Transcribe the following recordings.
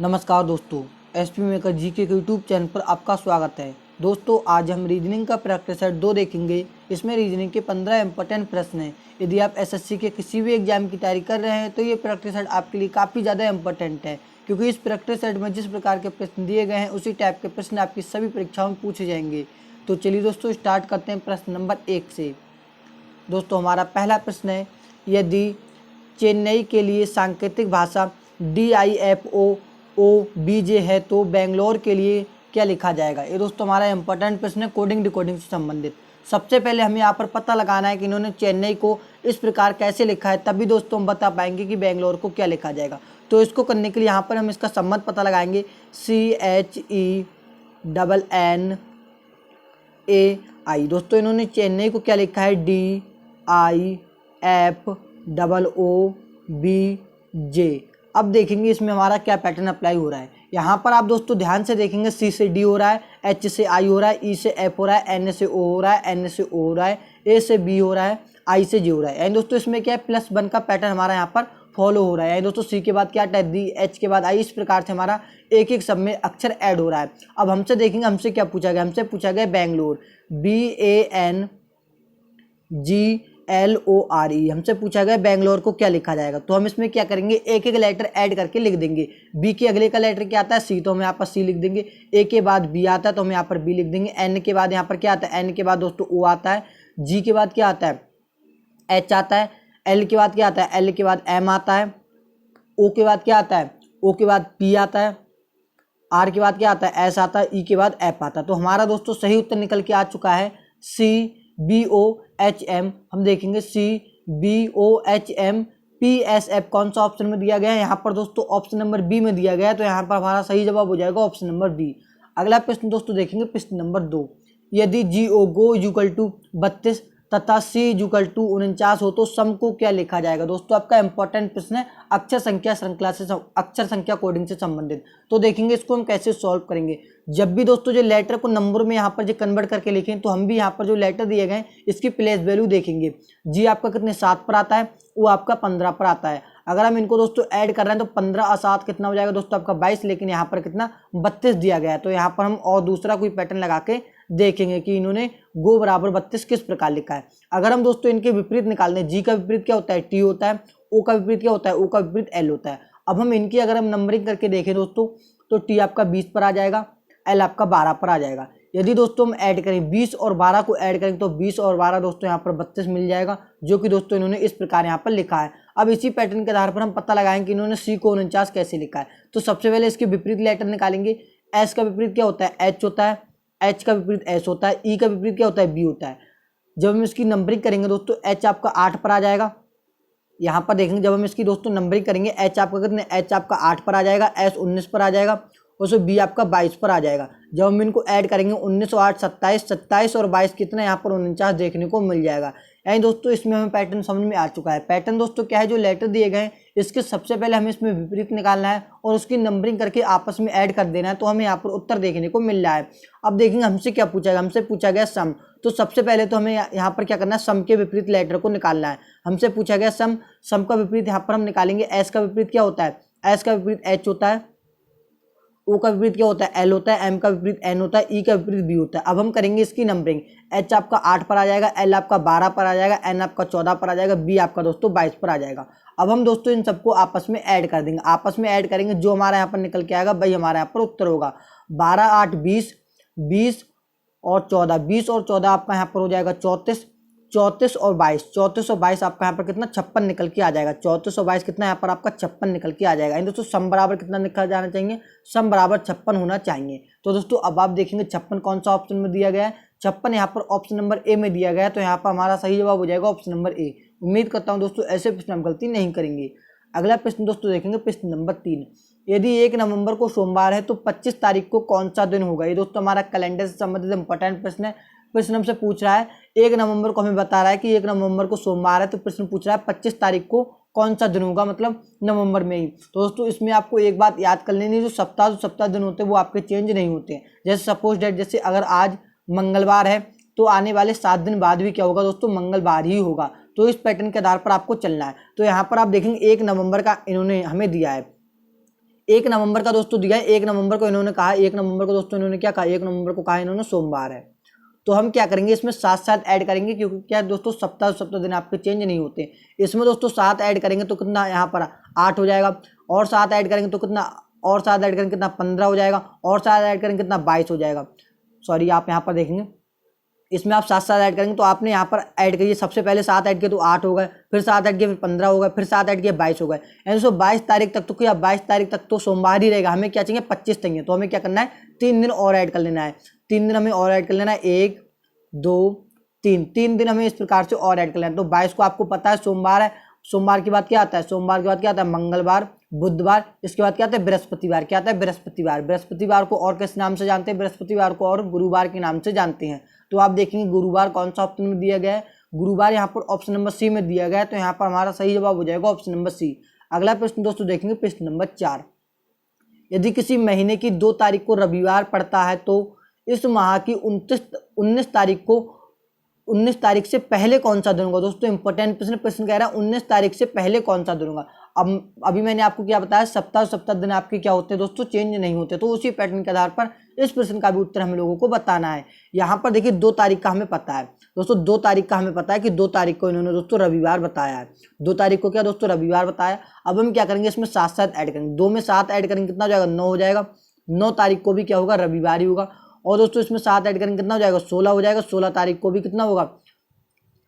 नमस्कार दोस्तों, SP maker GK के यूट्यूब चैनल पर आपका स्वागत है। दोस्तों, आज हम रीजनिंग का प्रैक्टिस सेट 2 देखेंगे। इसमें रीजनिंग के 15 इंपॉर्टेंट प्रश्न हैं। यदि आप एसएससी के किसी भी एग्जाम की तैयारी कर रहे हैं तो ये प्रैक्टिस सेट आपके लिए काफ़ी ज़्यादा इंपॉर्टेंट है, क्योंकि इस प्रैक्टिस सेट में जिस प्रकार के प्रश्न दिए गए हैं उसी टाइप के प्रश्न आपकी सभी परीक्षाओं में पूछे जाएंगे। तो चलिए दोस्तों, स्टार्ट करते हैं प्रश्न नंबर 1 से। दोस्तों, हमारा पहला प्रश्न है, यदि चेन्नई के लिए सांकेतिक भाषा DIFOOBJ है तो बेंगलोर के लिए क्या लिखा जाएगा। ये दोस्तों हमारा इंपॉर्टेंट प्रश्न है कोडिंग डिकोडिंग से संबंधित। सबसे पहले हमें यहाँ पर पता लगाना है कि इन्होंने चेन्नई को इस प्रकार कैसे लिखा है, तभी दोस्तों हम बता पाएंगे कि बेंगलोर को क्या लिखा जाएगा। तो इसको करने के लिए यहाँ पर हम इसका संबंध पता लगाएंगे। CHENNAI। दोस्तों इन्होंने चेन्नई को क्या लिखा है, DIFOOBJ। अब देखेंगे इसमें हमारा क्या पैटर्न अप्लाई हो रहा है। यहाँ पर आप दोस्तों ध्यान से देखेंगे, C से D हो रहा है, H से I हो रहा है, E से F हो रहा है, N से O हो रहा है, N से O हो रहा है, A से B हो रहा है, I से J हो रहा है। यानी दोस्तों इसमें क्या है, +1 का पैटर्न हमारा यहाँ पर फॉलो हो रहा है। यानी दोस्तों C के बाद क्या है, D, H के बाद I, इस प्रकार से हमारा एक एक सब में अक्षर ऐड हो रहा है। अब हमसे देखेंगे, हमसे क्या पूछा गया, हमसे पूछा गया बेंगलोर, BANGLORE। हमसे पूछा गया बेंगलोर को क्या लिखा जाएगा। तो हम इसमें क्या करेंगे, एक एक लेटर ऐड करके लिख देंगे। बी के अगले का लेटर क्या आता है, सी, तो हम यहाँ पर सी लिख देंगे। ए के बाद बी आता है तो हम यहाँ पर बी लिख देंगे। एन के बाद यहाँ पर क्या आता है, एन के बाद दोस्तों ओ आता है। जी के बाद क्या आता है, एच आता है। एल के बाद क्या आता है, एल के बाद एम आता है। ओ के बाद क्या आता है, ओ के बाद पी आता है। आर के बाद क्या आता है, एस आता है। ई के बाद एफ आता है। तो हमारा दोस्तों सही उत्तर निकल के आ चुका है CBOHM। हम देखेंगे CBOHM PSF कौन सा ऑप्शन में दिया गया है, यहाँ पर दोस्तों ऑप्शन नंबर बी में दिया गया है। तो यहाँ पर हमारा सही जवाब हो जाएगा ऑप्शन नंबर बी। अगला प्रश्न दोस्तों देखेंगे, प्रश्न नंबर 2। यदि GO 32 तथा C 49 हो तो सम को क्या लिखा जाएगा। दोस्तों आपका इंपॉर्टेंट प्रश्न है अक्षर संख्या श्रृंखला से, अक्षर संख्या कोडिंग से संबंधित। तो देखेंगे इसको हम कैसे सॉल्व करेंगे। जब भी दोस्तों जो लेटर को नंबर में यहाँ पर जो कन्वर्ट करके लिखें, तो हम भी यहाँ पर जो लेटर दिए गए इसकी प्लेस वैल्यू देखेंगे। जी आपका कितने 7 पर आता है, वो आपका 15 पर आता है। अगर हम इनको दोस्तों ऐड कर रहे हैं तो 15 और 7 कितना हो जाएगा दोस्तों आपका 22, लेकिन यहाँ पर कितना 32 दिया गया है। तो यहाँ पर हम और दूसरा कोई पैटर्न लगा के देखेंगे कि इन्होंने गो बराबर 32 किस प्रकार लिखा है। अगर हम दोस्तों इनके विपरीत निकाल दें, जी का विपरीत क्या होता है, टी होता है। ओ का विपरीत क्या होता है, ओ का विपरीत एल होता है। अब हम इनकी अगर हम नंबरिंग करके देखें दोस्तों, तो टी आपका 20 पर आ जाएगा, एल आपका 12 पर आ जाएगा। यदि दोस्तों हम ऐड करें 20 और 12 को ऐड करें तो 20 और 12 दोस्तों यहाँ पर 32 मिल जाएगा, जो कि दोस्तों इन्होंने इस प्रकार यहाँ पर लिखा है। अब इसी पैटर्न के आधार पर हम पता लगाएंगे कि इन्होंने सी को 49 कैसे लिखा है। तो सबसे पहले इसके विपरीत लेटर निकालेंगे। एस का विपरीत क्या होता है, एच होता है। एच का विपरीत एस होता है। ई का विपरीत क्या होता है, बी होता है। जब हम इसकी नंबरिंग करेंगे दोस्तों, एच आपका 8 पर आ जाएगा। यहाँ पर देखेंगे जब हम इसकी दोस्तों नंबरिंग करेंगे, एच आपका कितने, एच आपका 8 पर आ जाएगा, एस 19 पर आ जाएगा, और बी आपका 22 पर आ जाएगा। जब हम इनको ऐड करेंगे 19 और 8 27, 27 और 22 कितना यहाँ पर 49 देखने को मिल जाएगा। यानी दोस्तों इसमें हमें पैटर्न समझ में आ चुका है। पैटर्न दोस्तों क्या है, जो लेटर दिए गए हैं इसके सबसे पहले हमें इसमें विपरीत निकालना है और उसकी नंबरिंग करके आपस में ऐड कर देना है, तो हमें यहाँ पर उत्तर देखने को मिल रहा है। अब देखेंगे हमसे क्या पूछा गया, हमसे पूछा गया सम। तो सबसे पहले तो हमें यहाँ पर क्या करना है, सम के विपरीत लेटर को निकालना है। हमसे पूछा गया सम, सम का विपरीत यहाँ पर हम निकालेंगे। एस का विपरीत क्या होता है, एस का विपरीत एच होता है। ओ का विपरीत क्या होता है, एल होता है। एम का विपरीत एन होता है। ई का विपरीत बी होता है। अब हम करेंगे इसकी नंबरिंग। एच आपका 8 पर आ जाएगा, एल आपका 12 पर आ जाएगा, एन आपका 14 पर आ जाएगा, बी आपका दोस्तों 22 पर आ जाएगा। अब हम दोस्तों इन सबको आपस में ऐड कर देंगे। आपस में ऐड करेंगे, जो हमारा यहाँ पर निकल के आएगा वही हमारे यहाँ पर उत्तर होगा। 12 8 20, 20 और 14, 20 और 14 आपका यहाँ पर हो जाएगा 34, 34 और 22, 34 और 22 आपका यहाँ पर कितना 56 निकल के आ जाएगा। 34 और 22 कितना यहाँ पर आपका 56 निकल के आ जाएगा। इन दोस्तों सम बराबर कितना निकल जाना चाहिए, सम बराबर 56 होना चाहिए। तो दोस्तों अब आप देखेंगे 56 कौन सा ऑप्शन में दिया गया है, 56 यहाँ पर ऑप्शन नंबर ए में दिया गया है। तो यहाँ पर हमारा सही जवाब हो जाएगा ऑप्शन नंबर ए। उम्मीद करता हूँ दोस्तों ऐसे प्रश्न हम गलती नहीं करेंगे। अगला प्रश्न दोस्तों देखेंगे, प्रश्न नंबर 3। यदि 1 नवंबर को सोमवार है तो 25 तारीख को कौन सा दिन होगा। ये दोस्तों हमारा कैलेंडर से संबंधित इंपॉर्टेंट प्रश्न है। प्रश्न हमसे पूछ रहा है 1 नवंबर को, हमें बता रहा है कि 1 नवंबर को सोमवार है, तो प्रश्न पूछ रहा है 25 तारीख को कौन सा दिन होगा, मतलब नवंबर में ही। तो दोस्तों इसमें आपको एक बात याद कर लेनी है, जो सप्ताह दिन होते हैं वो आपके चेंज नहीं होते हैं। जैसे सपोज डेट, जैसे अगर आज मंगलवार है तो आने वाले 7 दिन बाद भी क्या होगा दोस्तों, मंगलवार ही होगा। तो इस पैटर्न के आधार पर आपको चलना है। तो यहाँ पर आप देखेंगे 1 नवंबर का इन्होंने हमें दिया है। 1 नवंबर का दोस्तों दिया है, 1 नवंबर को इन्होंने कहा, 1 नवंबर को दोस्तों इन्होंने क्या कहा, 1 नवंबर को कहा इन्होंने सोमवार है। तो हम क्या करेंगे, इसमें 7 ऐड करेंगे, क्योंकि क्या दोस्तों सप्ताह दिन आपके चेंज नहीं होते। इसमें दोस्तों 7 ऐड करेंगे तो कितना यहाँ पर 8 हो जाएगा, और 7 ऐड करेंगे तो कितना, और 7 ऐड करेंगे कितना 15 हो जाएगा, और 7 ऐड करेंगे कितना 22 हो जाएगा। सॉरी, आप यहाँ पर देखेंगे इसमें आप 7 ऐड करेंगे तो आपने यहाँ पर ऐड करिए, सबसे पहले 7 ऐड किए तो 8 हो गए, फिर 7 ऐड किए फिर 15 हो गए, फिर 7 ऐड किए 22 हो गए। यानी दोस्तों 22 तारीख तक तो क्या, 22 तारीख तक तो सोमवार ही रहेगा। हमें क्या चाहिए, 25 चाहिए, तो हमें क्या करना है, 3 दिन और ऐड कर लेना है। 3 दिन हमें और ऐड कर लेना है, 1 2 3 दिन हमें इस प्रकार से और ऐड कर लेना है। तो 22 को आपको पता है सोमवार है, सोमवार के बाद क्या आता है, सोमवार के बाद क्या आता है, मंगलवार, बुधवार, इसके बाद क्या आता है, बृहस्पतिवार। क्या आता है, बृहस्पतिवार। बृहस्पतिवार को और किस नाम से जानते हैं, बृहस्पतिवार को और गुरुवार के नाम से जानते हैं। तो आप देखेंगे गुरुवार कौन सा ऑप्शन में दिया गया है, गुरुवार यहाँ पर ऑप्शन नंबर सी में दिया गया है। तो यहाँ पर हमारा सही जवाब हो जाएगा ऑप्शन नंबर सी। अगला प्रश्न दोस्तों देखेंगे, प्रश्न नंबर 4। यदि किसी महीने की 2 तारीख को रविवार पड़ता है तो इस माह की 19 तारीख से पहले कौन सा दिन होगा। दोस्तों इंपॉर्टेंट प्रश्न कह रहा है 19 तारीख से पहले कौन सा दिन होगा। अब अभी मैंने आपको क्या बताया, सप्ताह दिन आपके क्या होते हैं दोस्तों, चेंज नहीं होते। तो उसी पैटर्न के आधार पर इस प्रश्न का भी उत्तर हम लोगों को बताना है। यहाँ पर देखिए 2 तारीख का हमें पता है दोस्तों, 2 तारीख का हमें पता है कि 2 तारीख को इन्होंने दोस्तों रविवार बताया है। 2 तारीख को क्या दोस्तों रविवार बताया। अब हम क्या करेंगे, इसमें 7 ऐड करेंगे, 2 में 7 ऐड करेंगे कितना हो जाएगा, 9 हो जाएगा। 9 तारीख को भी क्या होगा, रविवार ही होगा। और दोस्तों इसमें 7 ऐड करेंगे कितना हो जाएगा, 16 हो जाएगा। 16 तारीख को भी कितना होगा,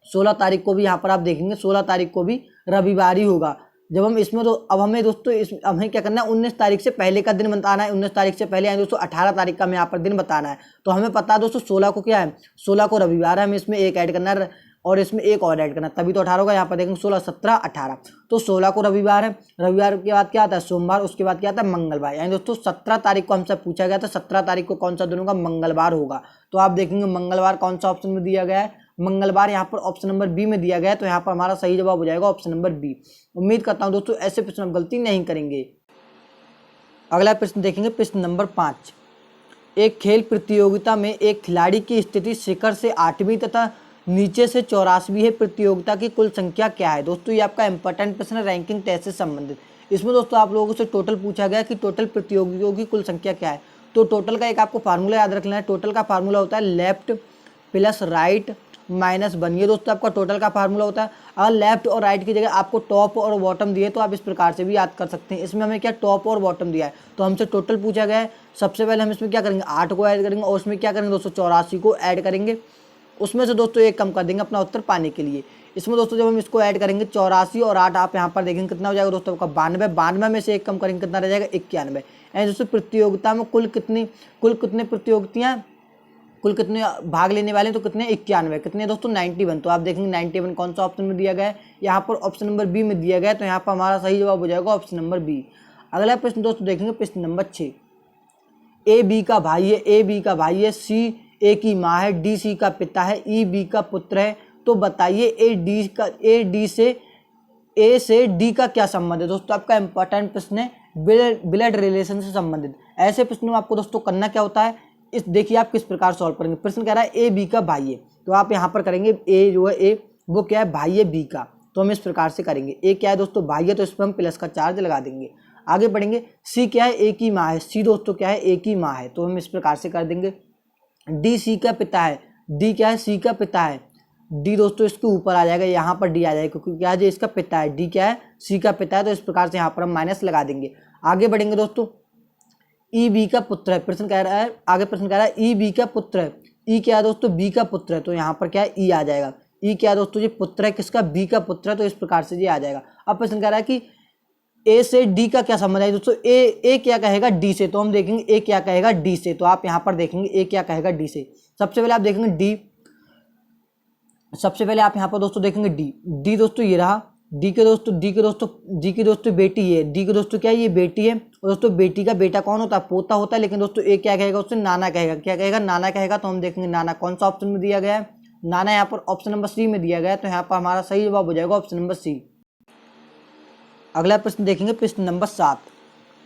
16 तारीख को भी यहाँ पर आप देखेंगे 16 तारीख को भी रविवार ही होगा। जब हम इसमें तो अब हमें दोस्तों हमें क्या करना है, 19 तारीख से पहले का दिन बताना है। 19 तारीख से पहले यानी दोस्तों 18 तारीख का हमें यहाँ पर दिन बताना है। तो हमें पता है दोस्तों 16 को क्या है, 16 को रविवार है, हमें इसमें 1 ऐड करना है और इसमें 1 और ऐड करना है, तभी तो 18 होगा। यहाँ पर देखेंगे 16 17 18, तो 16 को रविवार है, रविवार के बाद क्या आता है सोमवार, उसके बाद क्या आता है मंगलवार। यानी दोस्तों 17 तारीख को हमसे पूछा गया था, 17 तारीख को कौन सा दिन होगा, मंगलवार होगा। तो आप देखेंगे मंगलवार कौन सा ऑप्शन में दिया गया है, मंगलवार यहाँ पर ऑप्शन नंबर बी में दिया गया है। तो यहाँ पर हमारा सही जवाब हो जाएगा ऑप्शन नंबर बी। उम्मीद करता हूँ दोस्तों ऐसे प्रश्न आप गलती नहीं करेंगे। अगला प्रश्न देखेंगे, प्रश्न नंबर 5। एक खेल प्रतियोगिता में एक खिलाड़ी की स्थिति शिखर से 8वीं तथा नीचे से 84वीं है, प्रतियोगिता की कुल संख्या क्या है। दोस्तों ये आपका इंपॉर्टेंट प्रश्न है, रैंकिंग टेस्ट से संबंधित। इसमें दोस्तों आप लोगों से टोटल पूछा गया कि टोटल प्रतियोगियों की कुल संख्या क्या है। तो टोटल का एक आपको फार्मूला याद रख लेना है। टोटल का फार्मूला होता है लेफ्ट प्लस राइट माइनस 1। ये दोस्तों आपका टोटल का फार्मूला होता है। अगर लेफ्ट और राइट की जगह आपको टॉप और बॉटम दिए तो आप इस प्रकार से भी याद कर सकते हैं। इसमें हमें क्या टॉप और बॉटम दिया है, तो हमसे टोटल पूछा गया है। सबसे पहले हम इसमें क्या करेंगे, 8 को ऐड करेंगे और उसमें क्या करेंगे दोस्तों 84 को ऐड करेंगे। उसमें से दोस्तों 1 कम कर देंगे अपना उत्तर पाने के लिए। इसमें दोस्तों जब हम इसको ऐड करेंगे 84 और 8 आप यहाँ पर देखेंगे कितना हो जाएगा दोस्तों आपका 92। 92 में से 1 कम करेंगे कितना रह जाएगा 91। यानी दोस्तों प्रतियोगिता में कुल कितने प्रतियोगितियाँ, कुल कितने भाग लेने वाले हैं, तो कितने 91, कितने दोस्तों 91। तो आप देखेंगे 91 कौन सा ऑप्शन में दिया गया है, यहाँ पर ऑप्शन नंबर बी में दिया गया है। तो यहाँ पर हमारा सही जवाब हो जाएगा ऑप्शन नंबर बी। अगला प्रश्न दोस्तों देखेंगे, प्रश्न नंबर 6। ए बी का भाई है, ए बी का भाई है, सी ए की माँ है, डी सी का पिता है, ई बी का पुत्र है। तो बताइए ए से डी का क्या संबंध है। दोस्तों आपका इंपॉर्टेंट प्रश्न है, ब्लड रिलेशन से संबंधित। ऐसे प्रश्नों में आपको दोस्तों करना क्या होता है, इस देखिए आप किस प्रकार सॉल्व करेंगे। प्रश्न कह रहा है ए बी का भाई है, तो आप यहाँ पर करेंगे ए जो है ए वो क्या है भाई है बी का, तो हम इस प्रकार से करेंगे। ए क्या है दोस्तों भाई है, तो इस पर हम प्लस का चार्ज लगा देंगे। आगे बढ़ेंगे, सी क्या है ए की माँ है, सी दोस्तों क्या है ए की माँ है, तो हम इस प्रकार से कर देंगे। डी सी का पिता है, डी क्या है सी का पिता है, डी दोस्तों इसके ऊपर आ जाएगा, यहाँ पर डी आ जाएगा क्योंकि क्या है इसका पिता है, डी क्या है सी का पिता है, तो इस प्रकार से यहाँ पर हम माइनस लगा देंगे। आगे बढ़ेंगे दोस्तों, ई बी का पुत्र है, प्रश्न कह रहा है आगे प्रश्न कह रहा है ई बी का पुत्र है, ई क्या है दोस्तों बी का पुत्र है, तो यहाँ पर क्या है ई आ जाएगा। ई क्या है दोस्तों ये पुत्र है किसका, बी का पुत्र है, तो इस प्रकार से ये आ जाएगा। अब प्रश्न कह रहा है कि ए से डी का क्या संबंध है दोस्तों, ए क्या कहेगा डी से, तो हम देखेंगे ए क्या कहेगा डी से। तो आप यहाँ पर देखेंगे ए क्या कहेगा डी से। सबसे पहले आप देखेंगे डी, सबसे पहले आप यहाँ पर दोस्तों देखेंगे डी दोस्तों ये रहा, डी की दोस्तों बेटी है, डी की दोस्तों क्या है ये बेटी है, और दोस्तों बेटी का बेटा कौन होता है, पोता होता है। लेकिन दोस्तों ए क्या कहेगा उससे नाना कहेगा, क्या कहेगा नाना कहेगा। तो हम देखेंगे नाना कौन सा ऑप्शन में दिया गया है, नाना यहाँ पर ऑप्शन नंबर सी में दिया गया है, तो यहाँ पर हमारा सही जवाब हो जाएगा ऑप्शन नंबर सी। अगला प्रश्न देखेंगे, प्रश्न नंबर 7।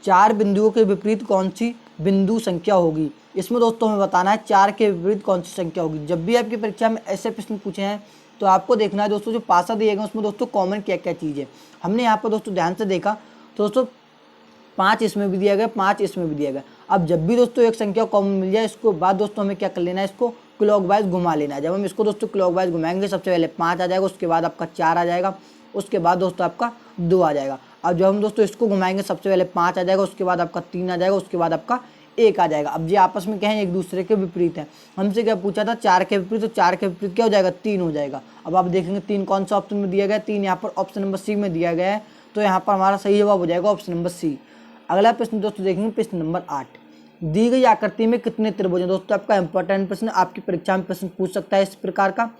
4 बिंदुओं के विपरीत कौन सी बिंदु संख्या होगी। इसमें दोस्तों हमें बताना है 4 के विपरीत कौन सी संख्या होगी। जब भी आपकी परीक्षा में ऐसे प्रश्न पूछे हैं तो आपको देखना है दोस्तों जो पासा दिए गए उसमें दोस्तों कॉमन क्या क्या चीज़ है। हमने यहाँ पर दोस्तों ध्यान से देखा तो दोस्तों 5 इसमें भी दिया गया, 5 इसमें भी दिया गया। अब जब भी दोस्तों एक संख्या कॉमन मिल जाए, इसको बाद दोस्तों हमें क्या कर लेना है, इसको क्लॉकवाइज घुमा लेना है। जब हम इसको दोस्तों क्लॉकवाइज घुमाएंगे, सबसे पहले 5 आ जाएगा, उसके बाद आपका 4 आ जाएगा, उसके बाद दोस्तों आपका 2 आ जाएगा। अब जब हम दोस्तों इसको घुमाएंगे, सबसे पहले 5 आ जाएगा, उसके बाद आपका 3 आ जाएगा, उसके बाद आपका 1 आ जाएगा। अब ये आपस में क्या है, एक दूसरे के विपरीत है। हमसे क्या पूछा था, 4 के विपरीत, तो 4 के विपरीत क्या हो जाएगा, 3 हो जाएगा। अब आप देखेंगे 3 कौन सा ऑप्शन में दिया गया है, 3 यहाँ पर ऑप्शन नंबर सी में दिया गया है, तो यहाँ पर हमारा सही जवाब हो जाएगा ऑप्शन नंबर सी। अगला प्रश्न दोस्तों देखेंगे, प्रश्न नंबर 8, दी गई आकृति में कितने त्रिभुज हैं। दोस्तों आपका इंपॉर्टेंट प्रश्न, आपकी परीक्षा में प्रश्न पूछ सकता है इस प्रकार का।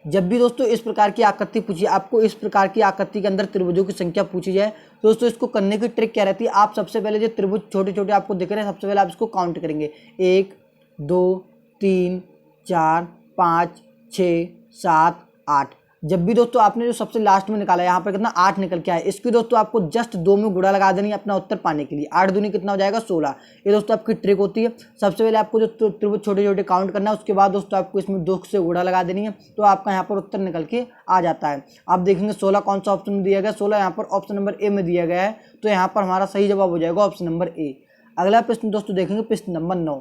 जब भी दोस्तों इस प्रकार की आकृति पूछी, आपको इस प्रकार की आकृति के अंदर त्रिभुजों की संख्या पूछी जाए, तो दोस्तों इसको करने की ट्रिक क्या रहती है, आप सबसे पहले जो त्रिभुज छोटे छोटे आपको दिख रहे हैं, सबसे पहले आप इसको काउंट करेंगे, 1 2 3 4 5 6 7 8। जब भी दोस्तों आपने जो सबसे लास्ट में निकाला, यहाँ पर कितना 8 निकल के आया, इसकी दोस्तों आपको जस्ट 2 में गुणा लगा देनी है अपना उत्तर पाने के लिए। 8 दूनी कितना हो जाएगा, 16। ये दोस्तों आपकी ट्रिक होती है। सबसे पहले आपको जो त्रिभुज छोटे छोटे काउंट करना है, उसके बाद दोस्तों आपको इसमें 2 से गुणा लगा देनी है, तो आपका यहाँ पर उत्तर निकल के आ जाता है। आप देखेंगे 16 कौन सा ऑप्शन में दिया गया, 16 यहाँ पर ऑप्शन नंबर ए में दिया गया है, तो यहाँ पर हमारा सही जवाब हो जाएगा ऑप्शन नंबर ए। अगला प्रश्न दोस्तों देखेंगे, प्रश्न नंबर 9,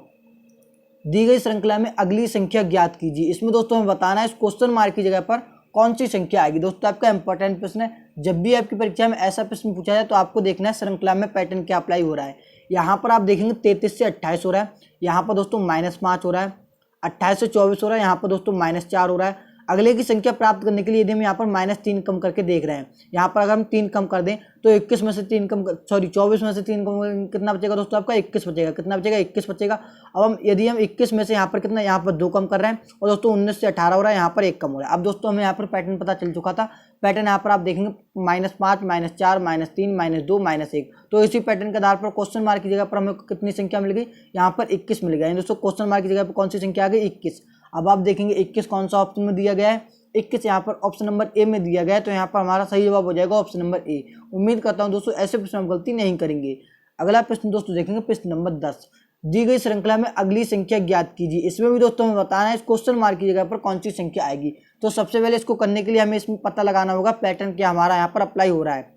दी गई श्रृंखला में अगली संख्या ज्ञात कीजिए। इसमें दोस्तों हमें बताना है इस क्वेश्चन मार्क की जगह पर कौन सी संख्या आएगी। दोस्तों आपका इंपॉर्टेंट प्रश्न है, जब भी आपकी परीक्षा में ऐसा प्रश्न पूछा जाए, तो आपको देखना है श्रृंखला में पैटर्न क्या अप्लाई हो रहा है। यहाँ पर आप देखेंगे 33 से 28 हो रहा है, यहाँ पर दोस्तों -5 हो रहा है, 28 से 24 हो रहा है, यहाँ पर दोस्तों -4 हो रहा है। अगले की संख्या प्राप्त करने के लिए यदि हम यहाँ पर -3 कम करके देख रहे हैं, यहाँ पर अगर हम 3 कम कर दें, तो 21 में से 3 कम 24 में से 3 कम कितना बचेगा दोस्तों, आपका 21 बचेगा। कितना बचेगा, 21 बचेगा। अब हम यदि हम 21 में से यहाँ पर कितना, यहाँ पर 2 कम कर रहे हैं, और दोस्तों 19 से 18 हो रहा है, यहाँ पर 1 कम हो रहा है। अब दोस्तों हमें यहाँ पर पैटर्न पता चल चुका था। पैटर्न यहाँ पर आप देखेंगे -5 -4 -3 -2 -1, तो इसी पैटर्न के आधार पर क्वेश्चन मार्क की जगह पर हमें कितनी संख्या मिल गई, यहाँ पर 21 मिल गया। दोस्तों क्वेश्चन मार्क की जगह पर कौन सी संख्या आ गई, 21। अब आप देखेंगे 21 कौन सा ऑप्शन में दिया गया है, 21 यहाँ पर ऑप्शन नंबर ए में दिया गया है, तो यहाँ पर हमारा सही जवाब हो जाएगा ऑप्शन नंबर ए। उम्मीद करता हूँ दोस्तों ऐसे प्रश्न हम गलती नहीं करेंगे। अगला प्रश्न दोस्तों देखेंगे, प्रश्न नंबर 10, दी गई श्रृंखला में अगली संख्या ज्ञात कीजिए। इसमें भी दोस्तों हमें बताना है इस क्वेश्चन मार्क की जगह पर कौन सी संख्या आएगी। तो सबसे पहले इसको करने के लिए हमें इसमें पता लगाना होगा पैटर्न क्या हमारा यहाँ पर अप्लाई हो रहा है।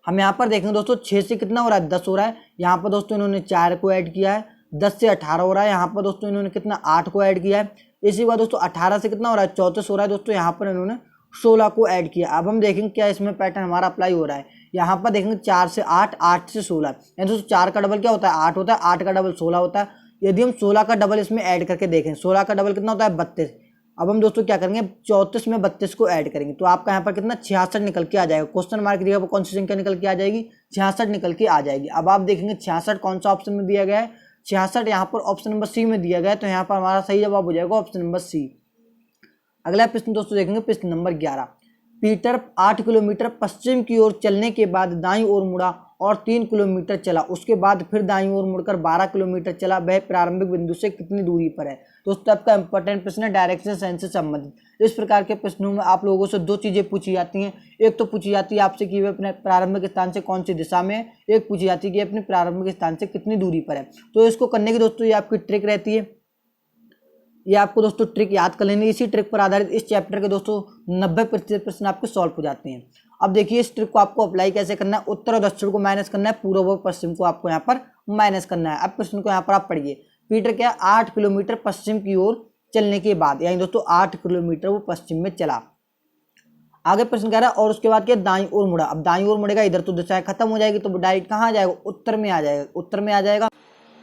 हम यहाँ पर देखेंगे दोस्तों 6 से कितना हो रहा है, 10 हो रहा है। यहाँ पर दोस्तों इन्होंने 4 को ऐड किया है। 10 से 18 हो रहा है, यहाँ पर दोस्तों इन्होंने कितना 8 को ऐड किया है। इसी बार दोस्तों 18 से कितना हो रहा है, 34 हो रहा है। दोस्तों यहाँ पर इन्होंने 16 को ऐड किया। अब हम देखेंगे क्या इसमें पैटर्न हमारा अप्लाई हो रहा है। यहाँ पर देखेंगे 4 से 8, 8 से 16, यानी दोस्तों 4 का डबल क्या होता है, 8 होता है। 8 का डबल 16 होता है। यदि हम 16 का डबल इसमें ऐड करके देखें, 16 का डबल कितना होता है, 32। अब हम दोस्तों क्या करेंगे, 34 में 32 को ऐड करेंगे, तो आपका यहाँ पर कितना 66 निकल के आ जाएगा। क्वेश्चन मार्क की जगह पर कौन सी संख्या निकल के आ जाएगी, 66 निकल के आ जाएगी। अब आप देखेंगे 66 कौन सा ऑप्शन में दिया गया है, 66 यहाँ पर ऑप्शन नंबर सी में दिया गया है, तो यहाँ पर हमारा सही जवाब हो जाएगा ऑप्शन नंबर सी। अगला प्रश्न दोस्तों देखेंगे, प्रश्न नंबर 11, पीटर 8 किलोमीटर पश्चिम की ओर चलने के बाद दाईं ओर मुड़ा और 3 किलोमीटर चला, उसके बाद फिर दाईं ओर मुड़कर 12 किलोमीटर चला, वह प्रारंभिक बिंदु से कितनी दूरी पर है। दोस्तों आपका इंपॉर्टेंट प्रश्न है डायरेक्शन साइंस से संबंधित। इस प्रकार के प्रश्नों में आप लोगों से 2 चीजें पूछी जाती हैं। एक तो पूछी जाती है आपसे कि वह अपने प्रारंभिक स्थान से कौन सी दिशा में है, एक पूछी जाती है कि अपने प्रारंभिक स्थान से कितनी दूरी पर है। तो इसको करने की दोस्तों ये आपकी ट्रिक रहती है, ये आपको दोस्तों ट्रिक याद कर लेनी। इसी ट्रिक पर आधारित इस चैप्टर के दोस्तों 90% प्रश्न आपके सॉल्व हो जाते हैं। अब देखिए इस ट्रिक को आपको अप्लाई कैसे करना है, उत्तर और दक्षिण को माइनस करना है, पूर्व और पश्चिम को आपको यहाँ पर माइनस करना है। अब प्रश्न को यहाँ पर आप पढ़िए, पीटर क्या 8 किलोमीटर पश्चिम की ओर चलने के बाद, यानी दोस्तों 8 किलोमीटर वो पश्चिम में चला। आगे प्रश्न कह रहा है और उसके बाद क्या, दाईं ओर मुड़ा। अब दाईं ओर मुड़ेगा, इधर तो दिशा खत्म हो जाएगी, तो डायरेक्ट कहाँ आ जाएगा, उत्तर में आ जाएगा। उत्तर में आ जाएगा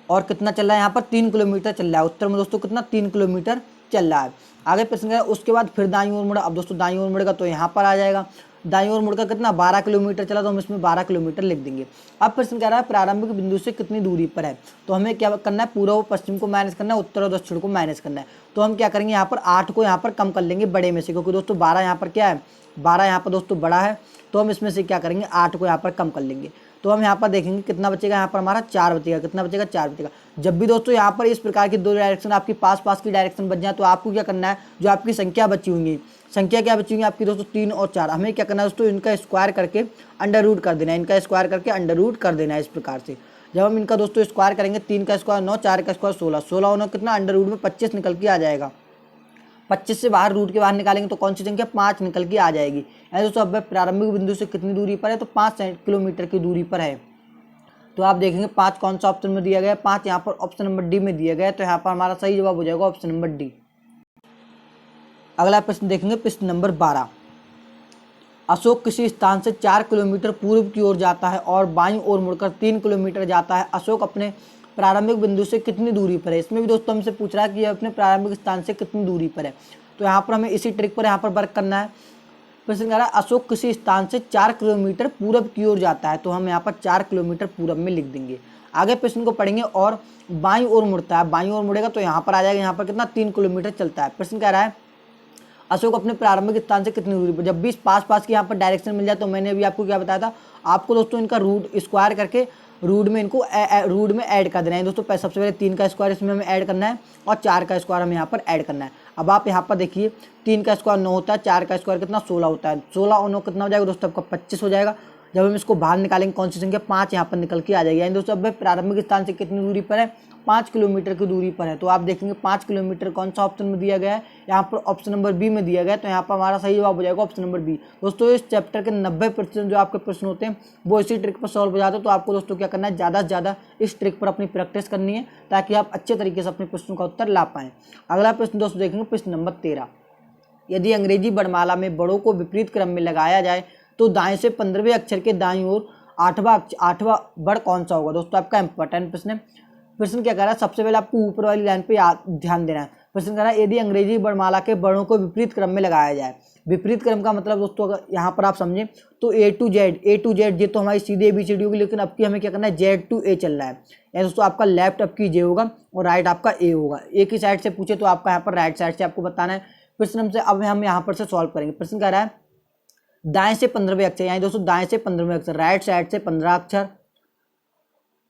और कितना चल रहा है यहाँ पर, 3 किलोमीटर चल रहा है। उत्तर में दोस्तों कितना, 3 किलोमीटर चल रहा है। आगे प्रश्न कह रहा है उसके बाद फिर दाईं ओर मुड़ा। अब दोस्तों दाईं ओर मुड़ेगा तो यहाँ पर आ जाएगा। दाईं ओर मुड़कर कितना, 12 किलोमीटर चला, तो हम इसमें 12 किलोमीटर लिख देंगे। अब प्रश्न कह रहा है प्रारंभिक बिंदु से कितनी दूरी पर है, तो हमें क्या करना है, पूर्व और पश्चिम को माइनस करना है, उत्तर और दक्षिण को माइनस करना है। तो हम क्या करेंगे, यहाँ पर 8 को यहाँ पर कम कर लेंगे बड़े में से, क्योंकि दोस्तों 12 यहाँ पर क्या है, 12 यहाँ पर दोस्तों बड़ा है, तो हम इसमें से क्या करेंगे, 8 को यहाँ पर कम कर लेंगे। तो हम यहाँ पर देखेंगे कितना बचेगा, यहाँ पर हमारा 4 बचेगा। कितना बचेगा, 4 बचेगा। जब भी दोस्तों यहाँ पर इस प्रकार की 2 डायरेक्शन आपकी पास पास की डायरेक्शन बच जाए, तो आपको क्या करना है, जो आपकी संख्या बची हुई, संख्या क्या बची हुई आपकी दोस्तों 3 और 4, हमें क्या करना है दोस्तों, इनका स्क्वायर करके अंडर रूट कर देना है। इनका स्क्वायर करके अंडर रूट कर देना है। इस प्रकार से जब हम इनका दोस्तों स्क्वायर करेंगे, 3 का स्क्वायर 9, 4 का स्क्वायर 16, 16 होना कितना, अंडर रूट में 25 निकल के आ जाएगा। 25 से बाहर रूट के बाहर निकालेंगे तो कौन सी संख्या, 5 निकल के आ जाएगी। यानी दोस्तों अब प्रारंभिक बिंदु से कितनी दूरी पर है, तो 5 किलोमीटर की दूरी पर है। तो आप देखेंगे 5 कौन सा ऑप्शन में दिया गया है, 5 यहाँ पर ऑप्शन नंबर डी में दिया गया है। तो यहाँ पर हमारा सही जवाब हो जाएगा ऑप्शन नंबर डी। अगला प्रश्न देखेंगे प्रश्न नंबर 12। अशोक किसी स्थान से 4 किलोमीटर पूर्व की ओर जाता है और बाईं ओर मुड़कर 3 किलोमीटर जाता है। अशोक अपने प्रारंभिक बिंदु से कितनी दूरी पर है। इसमें भी दोस्तों हमसे पूछ रहा है कि यह अपने प्रारंभिक स्थान से कितनी दूरी पर है। तो यहाँ पर हमें इसी ट्रिक पर यहाँ पर वर्क करना है। प्रश्न कह रहा है अशोक किसी स्थान से 4 किलोमीटर पूरब की ओर जाता है, तो हम यहाँ पर 4 किलोमीटर पूरब में लिख देंगे। आगे प्रश्न को पढ़ेंगे। और बाईं ओर मुड़ता है, बाईं ओर मुड़ेगा तो यहाँ पर आ जाएगा, यहाँ पर कितना 3 किलोमीटर चलता है। प्रश्न कह रहा है अशोक अपने प्रारंभिक स्थान से कितनी दूरी पर। जब भी पास की यहाँ पर डायरेक्शन मिल जाए, तो मैंने अभी आपको क्या बताया था, आपको दोस्तों इनका रूट स्क्वायर करके रूट में इनको रूट में ऐड कर देना है दोस्तों। सबसे पहले 3 का स्क्वायर इसमें हमें ऐड करना है और 4 का स्क्वायर हमें यहाँ पर ऐड करना है। अब आप यहाँ पर देखिए 3 का स्क्वायर 9 होता है, 4 का स्क्वायर कितना 16 होता है। 16 और 9 कितना हो जाएगा दोस्तों, आपका 25 हो जाएगा। जब हम इसको बाहर निकालेंगे कौन सी संख्या, 5 यहाँ पर निकल के आ जाएगी। यानी दोस्तों अब प्रारंभिक स्थान से कितनी दूरी पर है, 5 किलोमीटर की दूरी पर है। तो आप देखेंगे 5 किलोमीटर कौन सा ऑप्शन में दिया गया है, यहाँ पर ऑप्शन नंबर बी में दिया गया है। तो यहाँ पर हमारा सही जवाब हो जाएगा ऑप्शन नंबर बी। दोस्तों इस चैप्टर के 90% जो आपके प्रश्न होते हैं वो इसी ट्रिक पर सॉल्व हो जाते हैं। तो आपको दोस्तों क्या करना है, ज़्यादा से ज़्यादा इस ट्रिक पर अपनी प्रैक्टिस करनी है, ताकि आप अच्छे तरीके से अपने प्रश्नों का उत्तर ला पाएँ। अगला प्रश्न दोस्तों देखेंगे प्रश्न नंबर 13। यदि अंग्रेजी वर्णमाला में बड़ों को विपरीत क्रम में लगाया जाए तो दाएं से 15वें अक्षर के दाईं ओर 8वां वर्ड कौन सा होगा। दोस्तों आपका इंपॉर्टेंट प्रश्न है। प्रश्न क्या कह रहा है, सबसे पहले आपको ऊपर वाली लाइन पे ध्यान देना है। प्रश्न कह रहा है यदि अंग्रेजी वर्णमाला के वर्णों को विपरीत क्रम में लगाया जाए। विपरीत क्रम का मतलब दोस्तों अगर यहाँ पर आप समझें तो ए टू जेड ये तो हमारी सीधी ABCD होगी, लेकिन अब की हमें क्या करना है, Z to A चल रहा है। यानी दोस्तों आपका लेफ्ट अब की J होगा और राइट आपका A होगा। एक ही साइड से पूछे तो आपका यहाँ पर राइट साइड से आपको बताना है। प्रश्न हमसे अब हम यहाँ पर से सॉल्व करेंगे। प्रश्न कह रहा है दाएं से 15वें अक्षर, यानी दोस्तों दाएं से 15वें अक्षर, राइट साइड से 15 अक्षर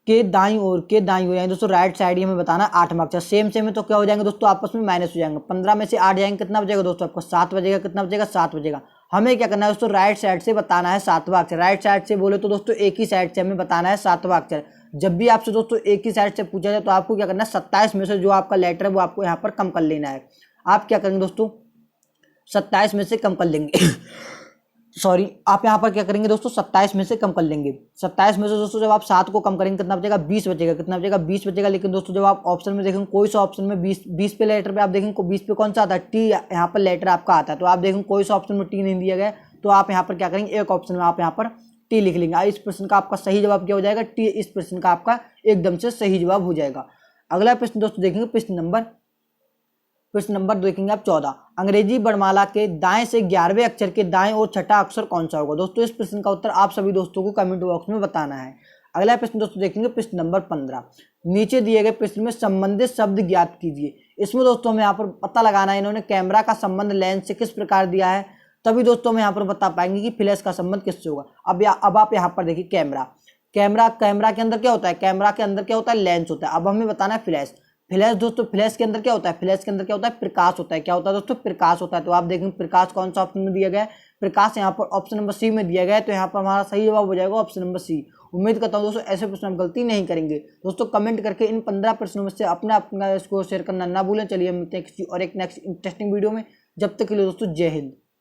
के दाईं ओर यानी दोस्तों राइट साइड हमें बताना 8वां अक्षर। सेम है तो क्या हो जाएंगे दोस्तों, आपस में माइनस हो जाएंगे। 15 में से 8 जाएंगे, कितना बचेगा दोस्तों, आपको 7 बचेगा। कितना बचेगा, 7 बचेगा। हमें क्या करना है दोस्तों, राइट साइड से बताना है 7वां अक्षर। राइट साइड से बोले तो दोस्तों एक ही साइड से हमें बताना है 7वां अक्षर। जब भी आपसे दोस्तों एक ही साइड से पूछा जाए तो आपको क्या करना है, 27 में से जो आपका लेटर है वो आपको यहाँ पर कम कर लेना है। आप क्या करेंगे दोस्तों, 27 में से कम कर लेंगे सॉरी, आप यहाँ पर क्या करेंगे दोस्तों, 27 में से कम कर लेंगे। 27 में से दोस्तों जब आप 7 को कम करेंगे कितना बचेगा, 20 बचेगा। कितना बचेगा, 20 बचेगा। लेकिन दोस्तों जब आप ऑप्शन में देखेंगे कोई सा ऑप्शन में 20 पे लेटर पे आप देखेंगे 20 पे कौन सा आता है, टी यहाँ पर लेटर आपका आता है। तो आप देखेंगे कोई सा ऑप्शन में टी नहीं दिया गया, तो आप यहाँ पर क्या करेंगे, एक ऑप्शन में आप यहाँ पर टी लिख लेंगे। इस प्रश्न का आपका सही जवाब क्या हो जाएगा, टी। इस प्रश्न का आपका एकदम से सही जवाब हो जाएगा। अगला प्रश्न दोस्तों देखेंगे प्रश्न नंबर देखेंगे आप 14। अंग्रेजी वर्णमाला के दाएं से 11वें अक्षर के दाएं और छठा अक्षर कौन सा होगा। दोस्तों इस प्रश्न का उत्तर आप सभी दोस्तों को कमेंट बॉक्स में बताना है। अगला प्रश्न दोस्तों देखेंगे प्रश्न नंबर 15। नीचे दिए गए प्रश्न में संबंधित शब्द ज्ञात कीजिए। इसमें दोस्तों हमें यहाँ पर पता लगाना है, इन्होंने कैमरा का संबंध लेंस से किस प्रकार दिया है, तभी दोस्तों हम यहाँ पर बता पाएंगे कि फ्लैश का संबंध किससे होगा। अब आप यहाँ पर देखिए कैमरा के अंदर क्या होता है, कैमरा के अंदर क्या होता है, लेंस होता है। अब हमें बताना है फ्लैश दोस्तों, फ्लैश के अंदर क्या होता है, फ्लैश के अंदर क्या होता है, प्रकाश होता है। क्या होता है दोस्तों, प्रकाश होता है। तो आप देखेंगे प्रकाश कौन सा ऑप्शन में दिया गया है, प्रकाश यहाँ पर ऑप्शन नंबर सी में दिया गया है। तो यहाँ पर हमारा सही जवाब हो जाएगा ऑप्शन नंबर सी। उम्मीद करता हूँ दोस्तों ऐसे प्रश्न हम गलती नहीं करेंगे। दोस्तों कमेंट करके इन 15 प्रश्नों में से अपना स्कोर शेयर करना ना भूलें। चलिए हम मिलते हैं किसी और एक नेक्स्ट इंटरेस्टिंग वीडियो में। जब तक के लिए दोस्तों जय हिंद।